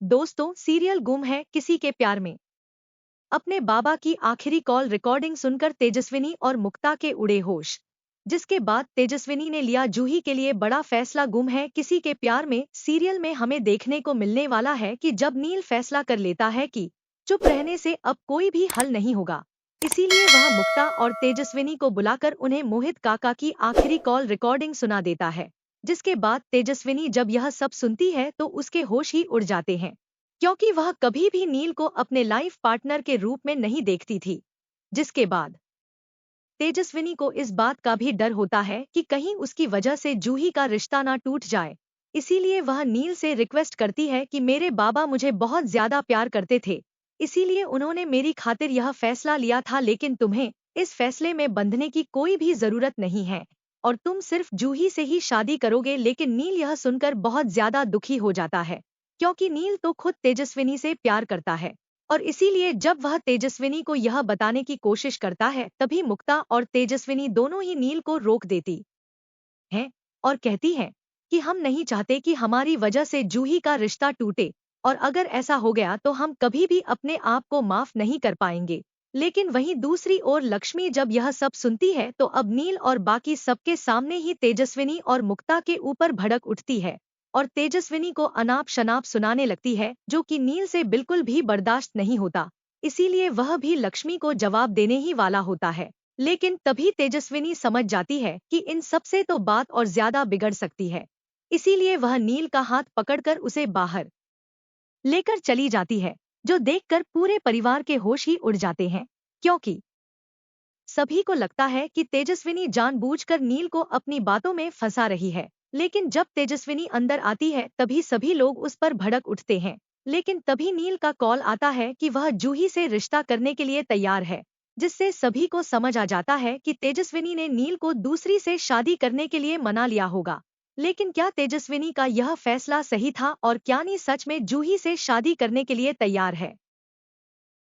दोस्तों, सीरियल गुम है किसी के प्यार में। अपने बाबा की आखिरी कॉल रिकॉर्डिंग सुनकर तेजस्विनी और मुक्ता के उड़े होश। जिसके बाद तेजस्विनी ने लिया जूही के लिए बड़ा फैसला। गुम है किसी के प्यार में सीरियल में हमें देखने को मिलने वाला है कि जब नील फैसला कर लेता है कि चुप रहने से अब कोई भी हल नहीं होगा, इसीलिए वह मुक्ता और तेजस्विनी को बुलाकर उन्हें मोहित काका की आखिरी कॉल रिकॉर्डिंग सुना देता है। जिसके बाद तेजस्विनी जब यह सब सुनती है तो उसके होश ही उड़ जाते हैं, क्योंकि वह कभी भी नील को अपने लाइफ पार्टनर के रूप में नहीं देखती थी। जिसके बाद तेजस्विनी को इस बात का भी डर होता है कि कहीं उसकी वजह से जूही का रिश्ता ना टूट जाए। इसीलिए वह नील से रिक्वेस्ट करती है कि मेरे बाबा मुझे बहुत ज्यादा प्यार करते थे, इसीलिए उन्होंने मेरी खातिर यह फैसला लिया था, लेकिन तुम्हें इस फैसले में बंधने की कोई भी जरूरत नहीं है और तुम सिर्फ जूही से ही शादी करोगे। लेकिन नील यह सुनकर बहुत ज्यादा दुखी हो जाता है, क्योंकि नील तो खुद तेजस्विनी से प्यार करता है और इसीलिए जब वह तेजस्विनी को यह बताने की कोशिश करता है तभी मुक्ता और तेजस्विनी दोनों ही नील को रोक देती हैं और कहती हैं कि हम नहीं चाहते कि हमारी वजह से जूही का रिश्ता टूटे, और अगर ऐसा हो गया तो हम कभी भी अपने आप को माफ नहीं कर पाएंगे। लेकिन वहीं दूसरी ओर लक्ष्मी जब यह सब सुनती है तो अब नील और बाकी सबके सामने ही तेजस्विनी और मुक्ता के ऊपर भड़क उठती है और तेजस्विनी को अनाप शनाप सुनाने लगती है, जो कि नील से बिल्कुल भी बर्दाश्त नहीं होता। इसीलिए वह भी लक्ष्मी को जवाब देने ही वाला होता है, लेकिन तभी तेजस्विनी समझ जाती है कि इन सब से तो बात और ज्यादा बिगड़ सकती है। इसीलिए वह नील का हाथ पकड़कर उसे बाहर लेकर चली जाती है, जो देखकर पूरे परिवार के होश ही उड़ जाते हैं, क्योंकि सभी को लगता है कि तेजस्विनी जानबूझकर नील को अपनी बातों में फंसा रही है। लेकिन जब तेजस्विनी अंदर आती है तभी सभी लोग उस पर भड़क उठते हैं। लेकिन तभी नील का कॉल आता है कि वह जूही से रिश्ता करने के लिए तैयार है, जिससे सभी को समझ आ जाता है कि तेजस्विनी ने नील को दूसरी से शादी करने के लिए मना लिया होगा। लेकिन क्या तेजस्विनी का यह फैसला सही था और क्या नी सच में जूही से शादी करने के लिए तैयार है?